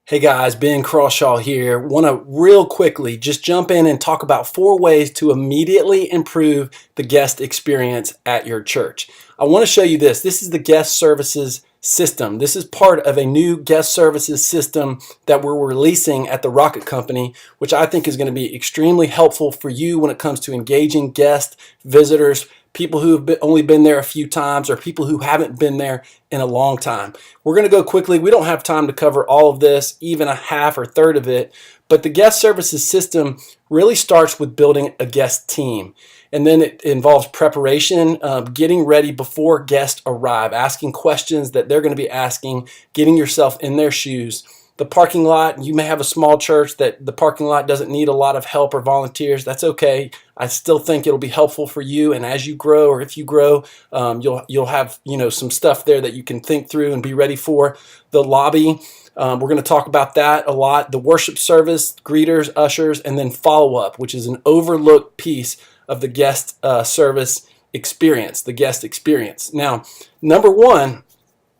Hey guys, Ben Crawshaw here. Want to real quickly just jump in and talk about 4 ways to immediately improve the guest experience at your church. I want to show you this. This is the guest services system. This is part of a new guest services system that we're releasing at the Rocket Company, which I think is going to be extremely helpful for you when it comes to engaging guests, visitors, people who have only been there a few times, or people who haven't been there in a long time. We're going to go quickly. We don't have time to cover all of this, even a half or third of it, but the guest services system really starts with building a guest team. And then it involves preparation, getting ready before guests arrive, asking questions that they're going to be asking, getting yourself in their shoes. The parking lot, you may have a small church that the parking lot doesn't need a lot of help or volunteers. That's okay. I still think it'll be helpful for you. And as you grow, or if you grow, you'll have some stuff there that you can think through and be ready for. The lobby, we're going to talk about that a lot. The worship service, greeters, ushers, and then follow-up, which is an overlooked piece of the guest service experience, the guest experience. Now, number one,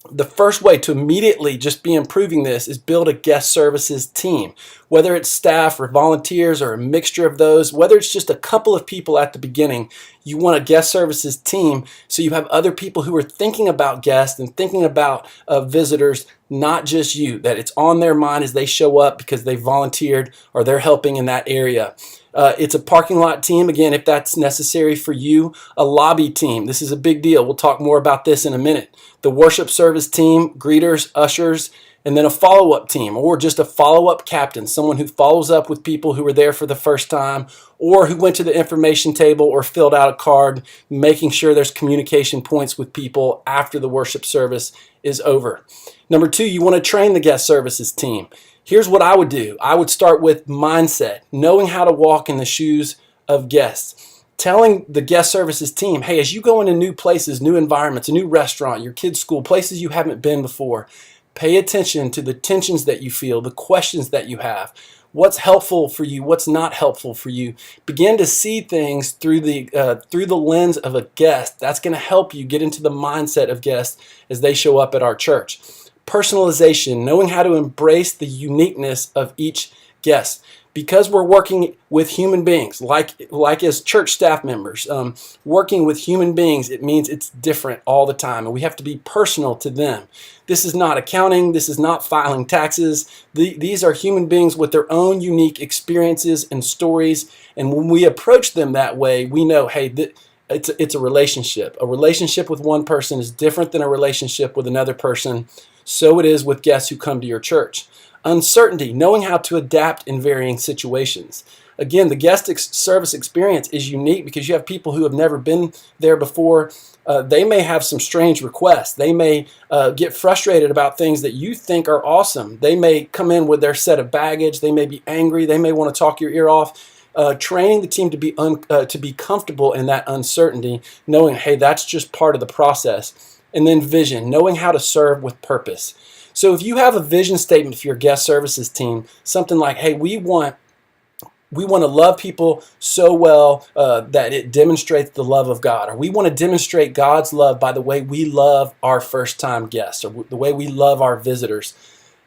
the first way to immediately just be improving this is build a guest services team. Whether it's staff or volunteers or a mixture of those, whether it's just a couple of people at the beginning, you want a guest services team so you have other people who are thinking about guests and thinking about visitors, not just you, that it's on their mind as they show up because they volunteered or they're helping in that area. It's a parking lot team, again, if that's necessary for you. A lobby team. This is a big deal. We'll talk more about this in a minute. The worship service team, greeters, ushers, and then a follow-up team, or just a follow-up captain, someone who follows up with people who were there for the first time, or who went to the information table or filled out a card, making sure there's communication points with people after the worship service is over. Number 2, you want to train the guest services team. Here's what I would do. I would start with mindset, knowing how to walk in the shoes of guests. Telling the guest services team, hey, as you go into new places, new environments, a new restaurant, your kid's school, places you haven't been before, pay attention to the tensions that you feel, the questions that you have. What's helpful for you? What's not helpful for you? Begin to see things through the lens of a guest. That's going to help you get into the mindset of guests as they show up at our church. Personalization, knowing how to embrace the uniqueness of each guest. Because we're working with human beings, like as church staff members, working with human beings, it means it's different all the time, and we have to be personal to them. This is not accounting. This is not filing taxes. These are human beings with their own unique experiences and stories, and when we approach them that way, we know, hey, it's a relationship. A relationship with one person is different than a relationship with another person. So it is with guests who come to your church. Uncertainty, knowing how to adapt in varying situations. Again, the guest service experience is unique because you have people who have never been there before. They may have some strange requests. They may get frustrated about things that you think are awesome. They may come in with their set of baggage. They may be angry. They may want to talk your ear off. Training the team to be comfortable in that uncertainty, knowing, hey, that's just part of the process. And then vision, knowing how to serve with purpose. So if you have a vision statement for your guest services team, something like, hey, we want to love people so well that it demonstrates the love of God, or we want to demonstrate God's love by the way we love our first-time guests, or the way we love our visitors.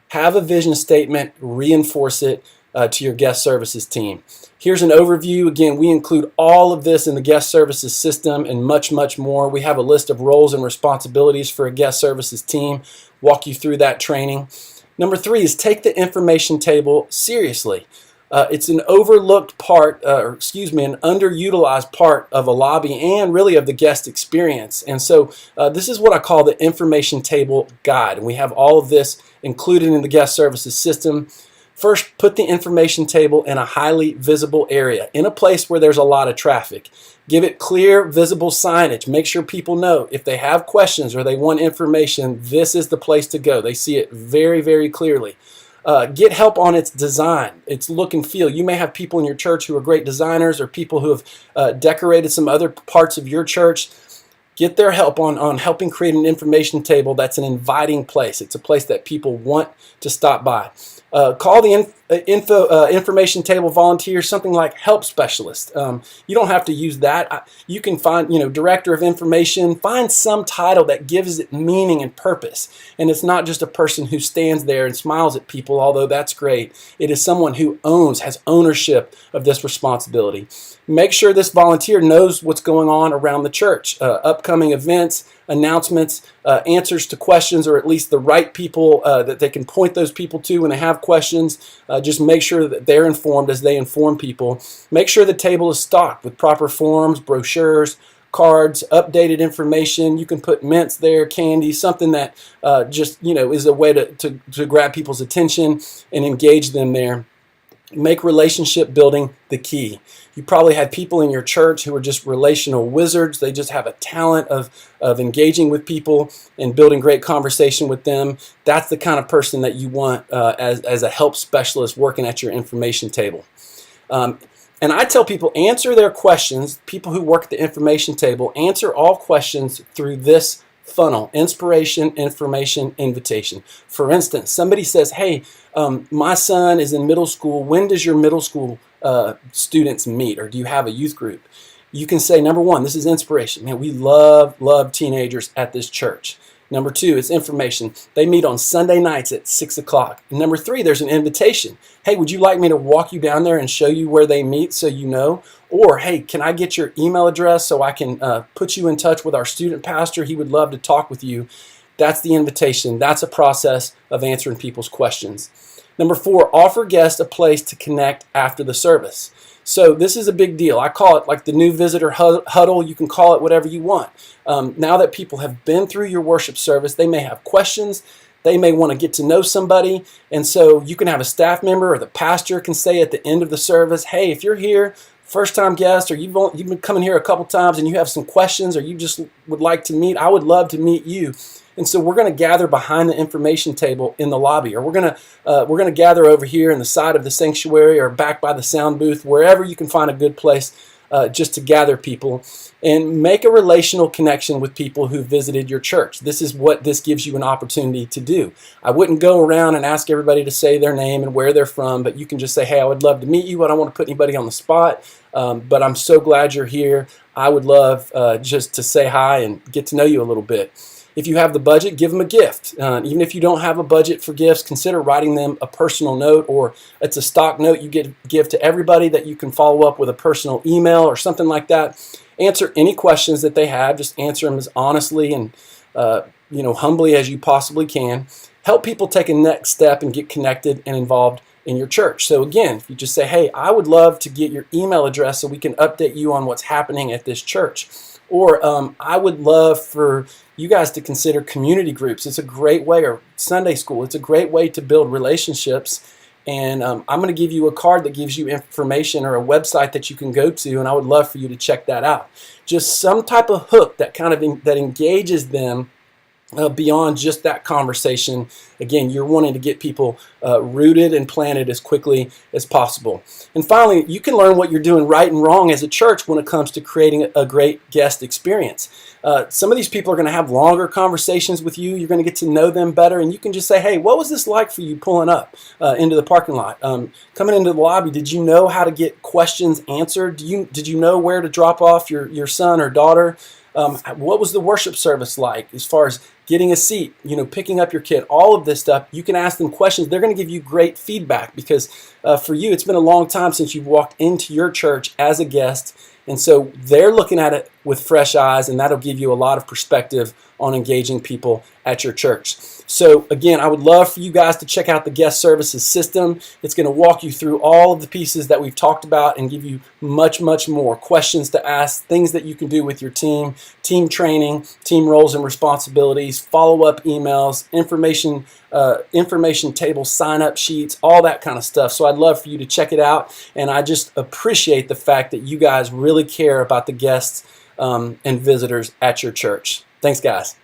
Have a vision statement, reinforce it to your guest services team. Here's an overview. Again, we include all of this in the guest services system and much, much more. We have a list of roles and responsibilities for a guest services team. Walk you through that training. Number 3 is take the information table seriously. It's an overlooked part, an underutilized part of a lobby and really of the guest experience. And so this is what I call the information table guide. And we have all of this included in the guest services system. First, put the information table in a highly visible area, in a place where there's a lot of traffic. Give it clear, visible signage. Make sure people know if they have questions or they want information, this is the place to go. They see it very, very clearly. Get help on its design, its look and feel. You may have people in your church who are great designers, or people who have decorated some other parts of your church. Get their help on helping create an information table that's an inviting place. It's a place that people want to stop by. Call the information table volunteer something like help specialist. You don't have to use that. You can find, director of information. Find some title that gives it meaning and purpose. And it's not just a person who stands there and smiles at people, although that's great. It is someone who has ownership of this responsibility. Make sure this volunteer knows what's going on around the church, upcoming events, announcements, answers to questions, or at least the right people that they can point those people to when they have questions. Just make sure that they're informed as they inform people. Make sure the table is stocked with proper forms, brochures, cards, updated information. You can put mints there, candy, something that is a way to grab people's attention and engage them there. Make relationship building the key. You probably have people in your church who are just relational wizards. They just have a talent of engaging with people and building great conversation with them. That's the kind of person that you want as a help specialist working at your information table. And I tell people, answer their questions. People who work at the information table, answer all questions through this funnel: inspiration, information, invitation. For instance, somebody says, hey, my son is in middle school. When does your middle school students meet, or do you have a youth group? You can say, number one, this is inspiration. Man, we love teenagers at this church. Number two, it's information. They meet on Sunday nights at 6 o'clock. And number three, there's an invitation. Hey, would you like me to walk you down there and show you where they meet so you know? Or, hey, can I get your email address so I can put you in touch with our student pastor? He would love to talk with you. That's the invitation. That's a process of answering people's questions. Number four, offer guests a place to connect after the service. So this is a big deal. I call it like the new visitor huddle. You can call it whatever you want. Now that people have been through your worship service, they may have questions. They may want to get to know somebody. And so you can have a staff member, or the pastor can say at the end of the service, hey, if you're here, first-time guest, or you've been coming here a couple times and you have some questions, or you just would like to meet, I would love to meet you. And so we're going to gather behind the information table in the lobby, or we're going to gather over here in the side of the sanctuary, or back by the sound booth, wherever you can find a good place just to gather people, and make a relational connection with people who visited your church. This is what this gives you an opportunity to do. I wouldn't go around and ask everybody to say their name and where they're from, but you can just say, hey, I would love to meet you. I don't want to put anybody on the spot, but I'm so glad you're here. I would love just to say hi and get to know you a little bit. If you have the budget, give them a gift. Even if you don't have a budget for gifts, consider writing them a personal note, or it's a stock note you give to everybody that you can follow up with a personal email or something like that. Answer any questions that they have. Just answer them as honestly and humbly as you possibly can. Help people take a next step and get connected and involved in your church. So again, if you just say, hey, I would love to get your email address so we can update you on what's happening at this church. Or I would love for you guys to consider community groups. It's a great way, or Sunday school. It's a great way to build relationships. And I'm going to give you a card that gives you information, or a website that you can go to, and I would love for you to check that out. Just some type of hook that that engages them beyond just that conversation. Again, you're wanting to get people rooted and planted as quickly as possible. And finally, you can learn what you're doing right and wrong as a church when it comes to creating a great guest experience. Some of these people are going to have longer conversations with you. You're going to get to know them better, and you can just say, hey, what was this like for you pulling up into the parking lot? Coming into the lobby, did you know how to get questions answered? Did you know where to drop off your son or daughter? What was the worship service like as far as getting a seat, picking up your kid, all of this stuff? You can ask them questions. They're going to give you great feedback, because for you, it's been a long time since you've walked into your church as a guest. And so they're looking at it with fresh eyes, and that'll give you a lot of perspective on engaging people at your church. So again, I would love for you guys to check out the Guest Services system. It's going to walk you through all of the pieces that we've talked about and give you much, much more questions to ask, things that you can do with your team training, team roles and responsibilities, follow-up emails, information table, sign-up sheets, all that kind of stuff. So I'd love for you to check it out, and I just appreciate the fact that you guys really care about the guests and visitors at your church. Thanks, guys.